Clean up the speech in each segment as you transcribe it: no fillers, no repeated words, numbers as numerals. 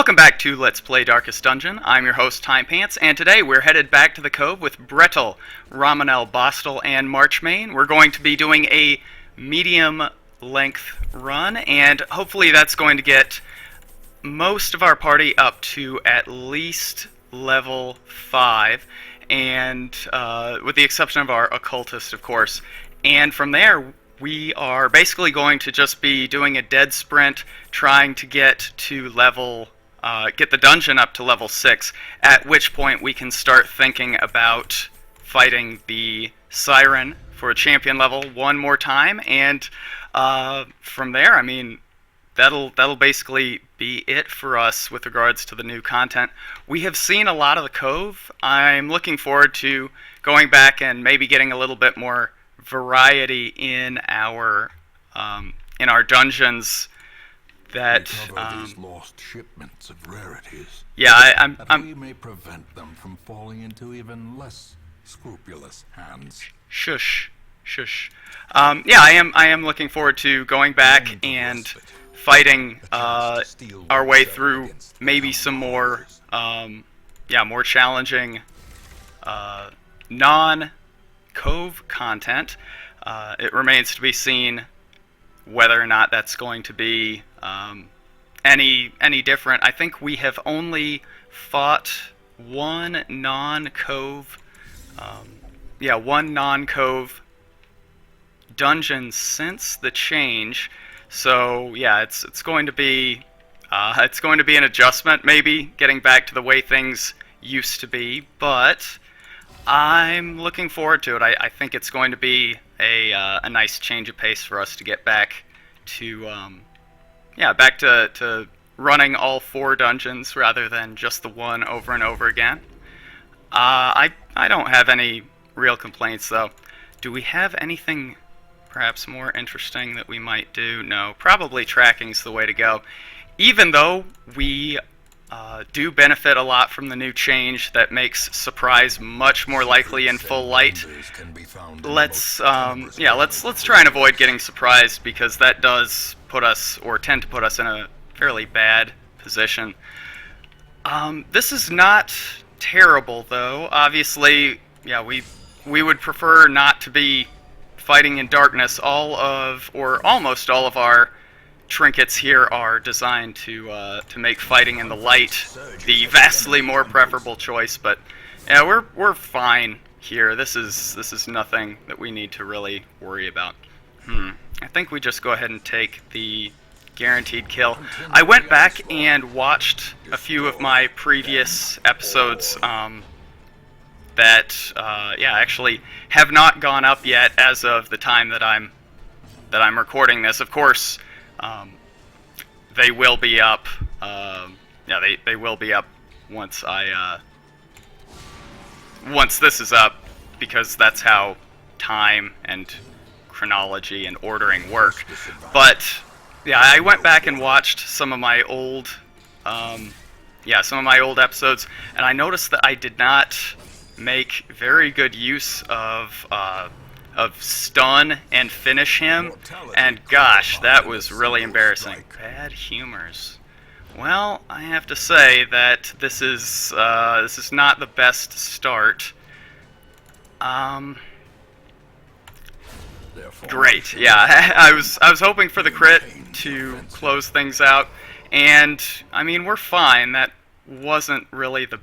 Welcome back to Let's Play Darkest Dungeon. I'm your host, Timepants, and today we're headed back to the Cove with Bretel, Ramonel, Bostel, and Marchmain. We're going to be doing a medium-length run, and hopefully that's going to get most of our party up to at least level 5, and with the exception of our occultist, of course. And from there, we are basically going to just be doing a dead sprint, trying to get to get the dungeon up to level 6, at which point we can start thinking about fighting the Siren for a champion level one more time, and from there, I mean, that'll basically be it for us with regards to the new content. We have seen a lot of the Cove. I'm looking forward to going back and maybe getting a little bit more variety in our dungeons. That these lost shipments of rarities. Yeah, we may prevent them from falling into even less scrupulous hands. Shush. Yeah, I am looking forward to going back and fighting our way through maybe some more more challenging non-Cove content. It remains to be seen whether or not that's going to be any different. I think we have only fought one non-Cove dungeon since the change. So yeah, it's going to be an adjustment, maybe getting back to the way things used to be, but I'm looking forward to it. I think it's going to be a nice change of pace for us to get back to to running all 4 dungeons rather than just the one over and over again. I don't have any real complaints though. Do we have anything perhaps more interesting that we might do? No, probably tracking's the way to go. Even though we do benefit a lot from the new change that makes surprise much more likely in full light. Let's try and avoid getting surprised, because that does tend to put us in a fairly bad position. This is not terrible though. Obviously, yeah, we would prefer not to be fighting in darkness. Almost all of our trinkets here are designed to make fighting in the light the vastly more preferable choice, but yeah, we're fine here. This is nothing that we need to really worry about. I think we just go ahead and take the guaranteed kill. I went back and watched a few of my previous episodes that actually have not gone up yet as of the time that I'm recording this. Of course, they will be up. They will be up once once this is up, because that's how time and chronology and ordering work. But yeah, I went back and watched some of my old episodes, and I noticed that I did not make very good use of stun and finish him, and gosh, that was really embarrassing. Bad humors. Well, I have to say that this is not the best start. Great. Yeah, I was hoping for the crit to close things out, and I mean, we're fine. That wasn't really the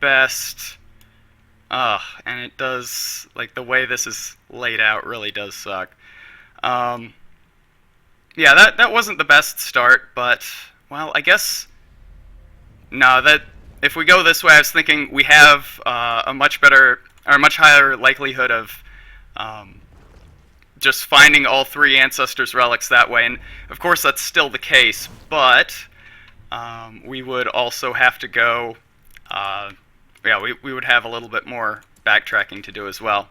best. And it does, like, the way this is laid out really does suck. Yeah, that wasn't the best start, but, well, I guess, no, that, if we go this way, I was thinking we have a much higher likelihood of just finding all 3 Ancestors' relics that way, and of course that's still the case, but we would also have to go, we would have a little bit more backtracking to do as well.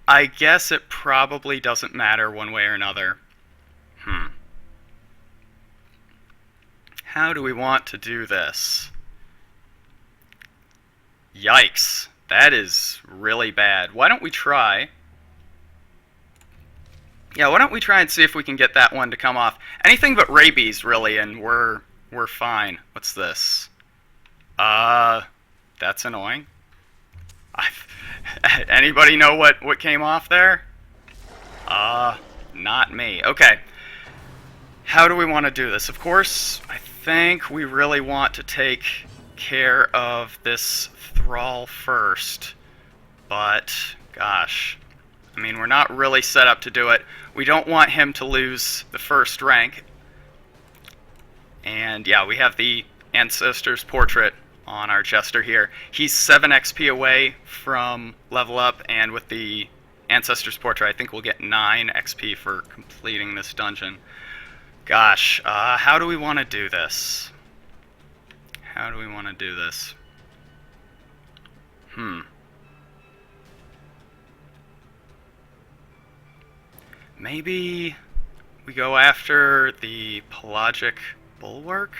I guess it probably doesn't matter one way or another. How do we want to do this? Yikes. That is really bad. Why don't we try... Yeah, why don't we try and see if we can get that one to come off. Anything but rabies, really, and we're we're fine. What's this? That's annoying. Anybody know what came off there? Not me. Okay. How do we want to do this? Of course, I think we really want to take care of this thrall first. But, gosh. I mean, we're not really set up to do it. We don't want him to lose the first rank. And yeah, we have the Ancestor's Portrait on our Jester here. He's 7 XP away from level up, and with the Ancestor's Portrait, I think we'll get 9 XP for completing this dungeon. Gosh, how do we want to do this? How do we want to do this? Maybe we go after the Pelagic Bulwark?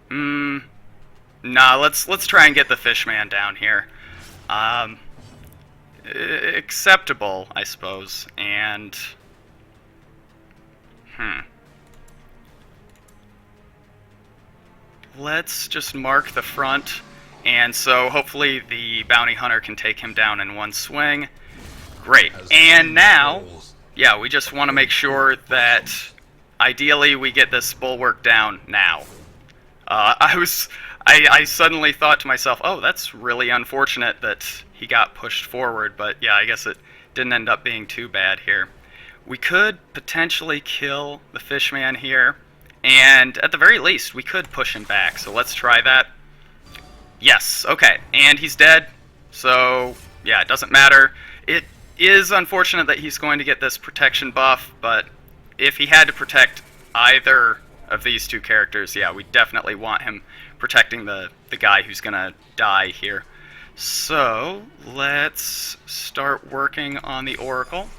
Nah, let's try and get the Fishman down here. Acceptable, I suppose. And let's just mark the front, and so hopefully the bounty hunter can take him down in one swing. Great. And now, yeah, we just want to make sure that ideally we get this bulwark down now. I suddenly thought to myself, oh, that's really unfortunate that he got pushed forward, but yeah, I guess it didn't end up being too bad here. We could potentially kill the Fishman here, and at the very least, we could push him back, so let's try that. Yes, okay, and he's dead, so yeah, it doesn't matter. It is unfortunate that he's going to get this protection buff, but if he had to protect either of these two characters, yeah, we definitely want him protecting the guy who's gonna die here. So let's start working on the Oracle,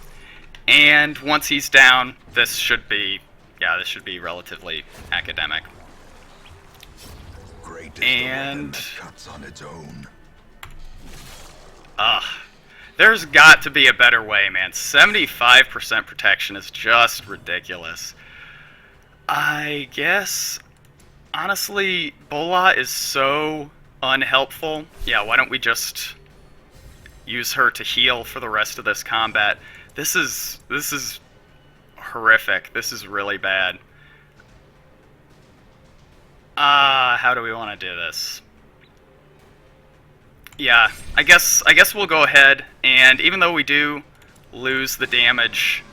and once he's down, this should be relatively academic. And cuts on its own. There's got to be a better way, man. 75% protection is just ridiculous. I guess, honestly, Bola is so unhelpful. Yeah, why don't we just use her to heal for the rest of this combat? This is horrific. This is really bad. How do we want to do this? Yeah, I guess we'll go ahead, and even though we do lose the damage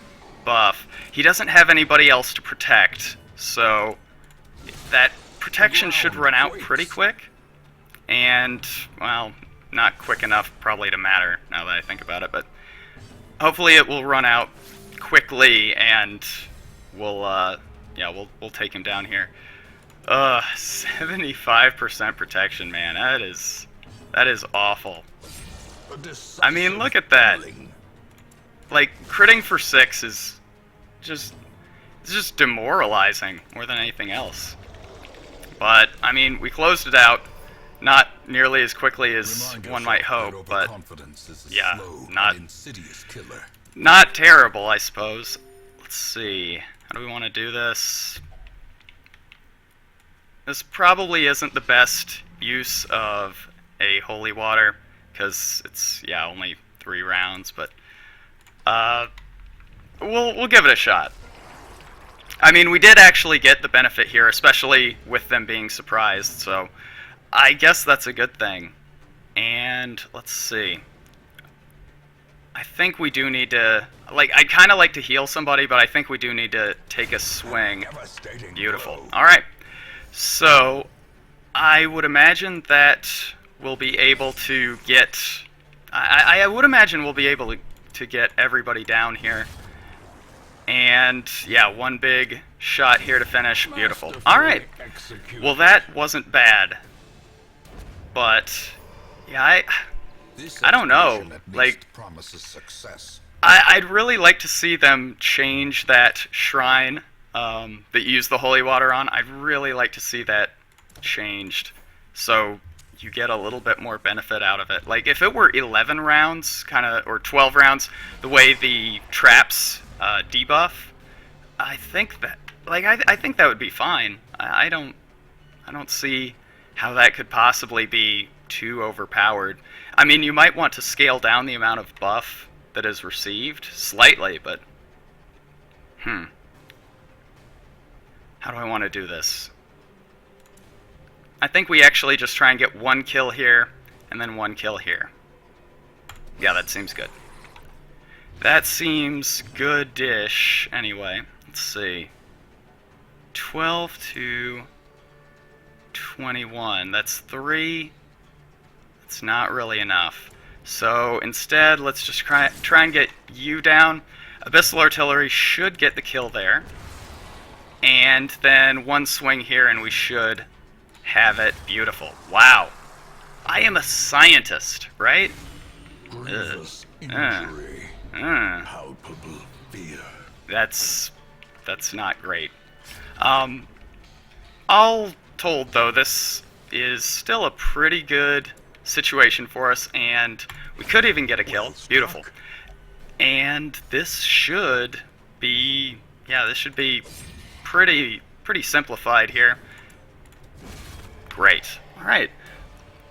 buff, he doesn't have anybody else to protect, so that protection should run out pretty quick. And, well, not quick enough probably to matter now that I think about it, but hopefully it will run out quickly, and we'll take him down here. 75% protection, man. That is awful. I mean, look at that. Like, critting for 6 is just demoralizing more than anything else. But, I mean, we closed it out. Not nearly as quickly as one might hope, but yeah, not terrible, I suppose. Let's see. How do we want to do this? This probably isn't the best use of a holy water, because it's, yeah, only 3 rounds, but we'll give it a shot. I mean, we did actually get the benefit here, especially with them being surprised, so I guess that's a good thing. And let's see. I think we do need to, like, I kind of like to heal somebody, but I think we do need to take a swing. Beautiful. All right. So I would imagine that we'll be able to get, I would imagine we'll be able to get everybody down here. And yeah, one big shot here to finish. Beautiful. All right. Well, that wasn't bad. But yeah, I don't know. Like, I'd really like to see them change that shrine that you use the holy water on. I'd really like to see that changed, so you get a little bit more benefit out of it. Like, if it were 11 rounds, or 12 rounds, the way the traps debuff, I think like I think that would be fine. I don't see how that could possibly be too overpowered. I mean, you might want to scale down the amount of buff that is received slightly, but how do I want to do this? I think we actually just try and get one kill here and then one kill here. Yeah, that seems good. That seems good-ish. Anyway, let's see. 12 to 21. That's 3. It's not really enough. So instead, let's just try and get you down. Abyssal Artillery should get the kill there. And then one swing here and we should have it. Beautiful. Wow. I am a scientist, right? Grievous injury. Palpable fear. That's not great. All told, though, this is still a pretty good situation for us, and we could even get a kill. Beautiful. And this should be, yeah, this should be pretty simplified here. Great. All right.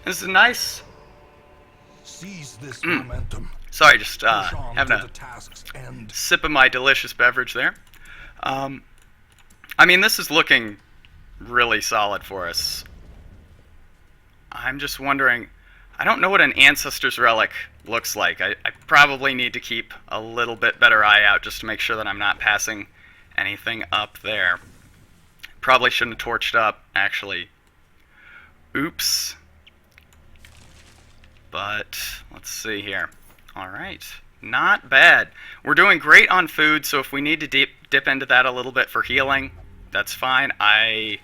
This is nice. Seize this momentum. Sorry, just Push on having to a the task's end. sip of my delicious beverage there. I mean, this is looking really solid for us. I'm just wondering, I don't know what an Ancestor's Relic looks like. I probably need to keep a little bit better eye out just to make sure that I'm not passing anything up there. Probably shouldn't have torched up, actually. Oops. But, let's see here. Alright, not bad. We're doing great on food, so if we need to dip into that a little bit for healing, that's fine. I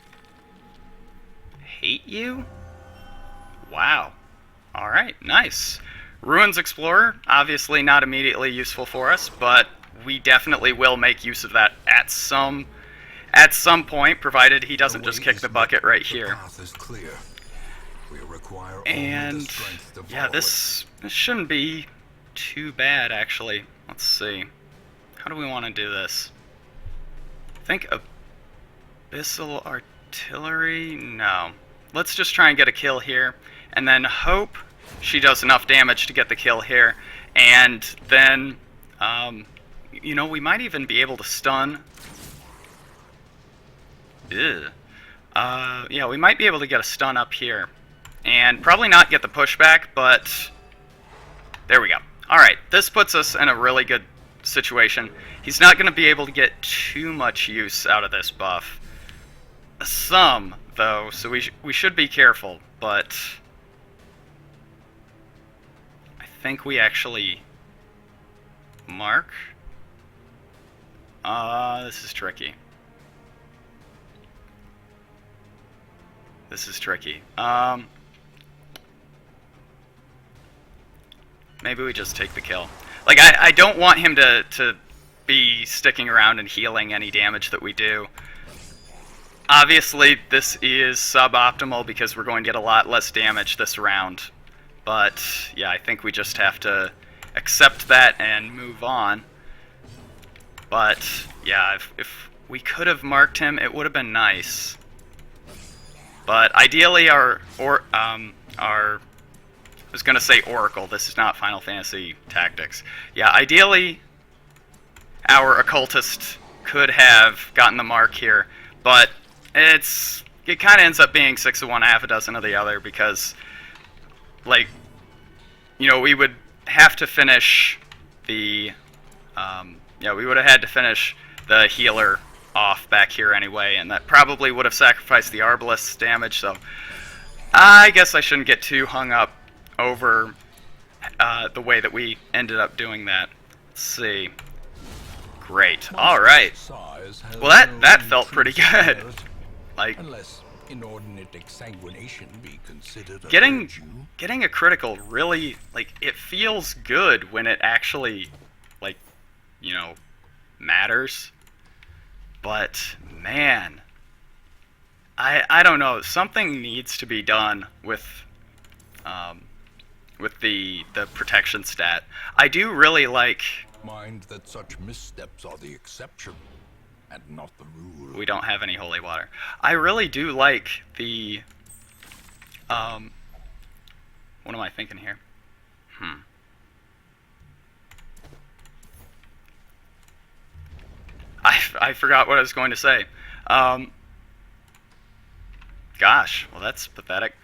hate you? Wow. Alright, nice. Ruins Explorer, obviously not immediately useful for us, but we definitely will make use of that at some point, provided he doesn't just kick the bucket right here. The path is clear. We require only the And strength to yeah, follow this shouldn't be too bad, actually. Let's see. How do we want to do this? I think Abyssal Artillery? No. Let's just try and get a kill here, and then hope she does enough damage to get the kill here, and then, you know, we might even be able to stun. Ew. Yeah, we might be able to get a stun up here. And probably not get the pushback, but there we go. Alright, this puts us in a really good situation. He's not going to be able to get too much use out of this buff. Some, though, so we should be careful, but I think we actually mark. This is tricky. This is tricky. Maybe we just take the kill. Like, I don't want him to be sticking around and healing any damage that we do. Obviously, this is suboptimal because we're going to get a lot less damage this round. But, yeah, I think we just have to accept that and move on. But, yeah, if we could have marked him, it would have been nice. But ideally, I was going to say Oracle. This is not Final Fantasy Tactics. Yeah, ideally, our Occultist could have gotten the mark here, but it kind of ends up being 6 of one, half a dozen of the other, because, like, you know, we would have to finish the, yeah, we would have had to finish the healer off back here anyway, and that probably would have sacrificed the Arbalest's damage, so I guess I shouldn't get too hung up over the way that we ended up doing that. Let's see. Great. Alright. Well, that felt pretty good. Like, unless inordinate exsanguination be considered a getting virtue. a critical really, like, it feels good when it actually, like, you know, matters. But man, I don't know, something needs to be done with the protection stat. I do really like, Mind that such missteps are the exception. and not the rule. We don't have any holy water. I really do like the... what am I thinking here? I forgot what I was going to say. Gosh, well that's pathetic.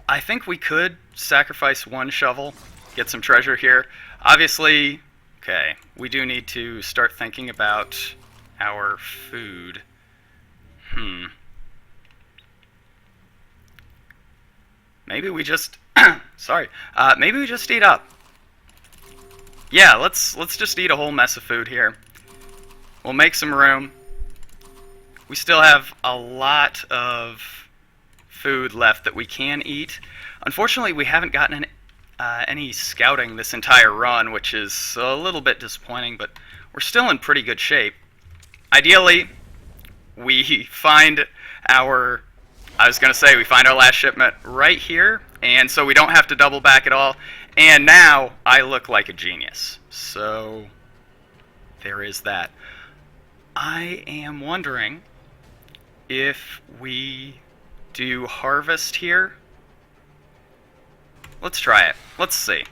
I think we could sacrifice one shovel, get some treasure here. Obviously, okay, we do need to start thinking about our food. Maybe we just sorry. Maybe we just eat up. Yeah, let's just eat a whole mess of food here. We'll make some room. We still have a lot of food left that we can eat. Unfortunately, we haven't gotten any scouting this entire run, which is a little bit disappointing, but we're still in pretty good shape. Ideally, we find our... we find our last shipment right here, and so we don't have to double back at all. And now I look like a genius. So there is that. I am wondering if we do harvest here. Let's try it. Let's see.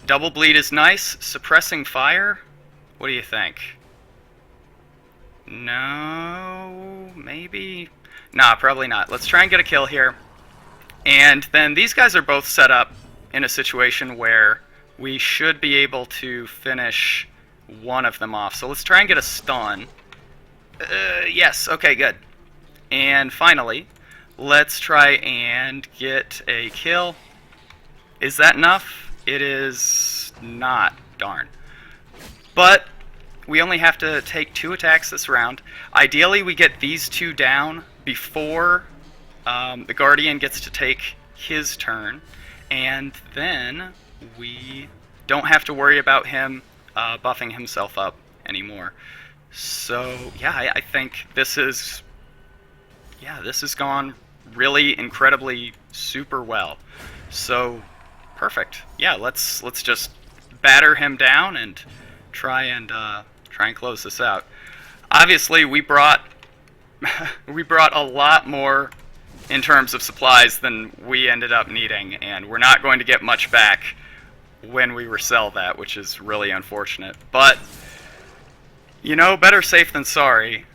Double bleed is nice. Suppressing fire? What do you think? No, maybe? Nah, probably not. Let's try and get a kill here. And then these guys are both set up in a situation where we should be able to finish one of them off. So let's try and get a stun. Yes, okay, good. And finally, let's try and get a kill. Is that enough? It is not. Darn. But we only have to take 2 attacks this round. Ideally, we get these 2 down before the Guardian gets to take his turn. And then we don't have to worry about him buffing himself up anymore. So, yeah, I think this is... Yeah, this has gone really incredibly super well. So, perfect. Yeah, let's just batter him down and try and close this out. Obviously, we brought a lot more in terms of supplies than we ended up needing, and we're not going to get much back when we resell that, which is really unfortunate. But you know, better safe than sorry.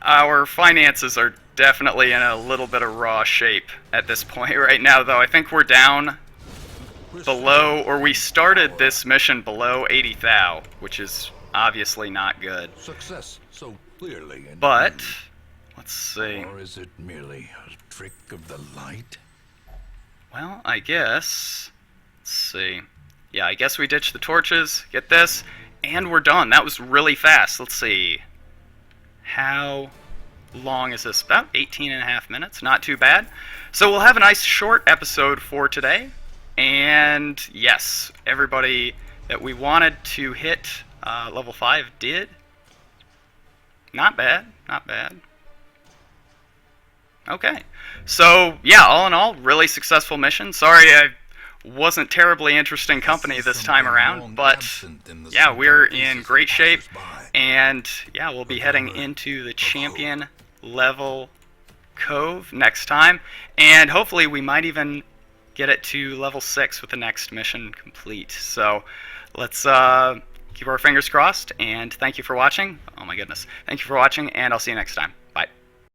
Our finances are definitely in a little bit of raw shape at this point right now, though. I think we're down below, or we started this mission below 80 thou, which is obviously not good. Success so clearly. But let's see. Or is it merely a trick of the light? Well, I guess. Let's see. Yeah, I guess we ditch the torches, get this, and we're done. That was really fast. Let's see. How long is this? About 18.5 minutes. Not too bad. So we'll have a nice short episode for today. And yes, everybody that we wanted to hit level 5 did. Not bad. Not bad. Okay. So, yeah, all in all, really successful mission. Sorry I wasn't terribly interesting company this time around, but yeah, we're in great shape, and yeah, we'll be heading into the champion level cove next time, and hopefully we might even get it to level 6 with the next mission complete. So let's keep our fingers crossed, and thank you for watching. Oh my goodness, thank you for watching, and I'll see you next time.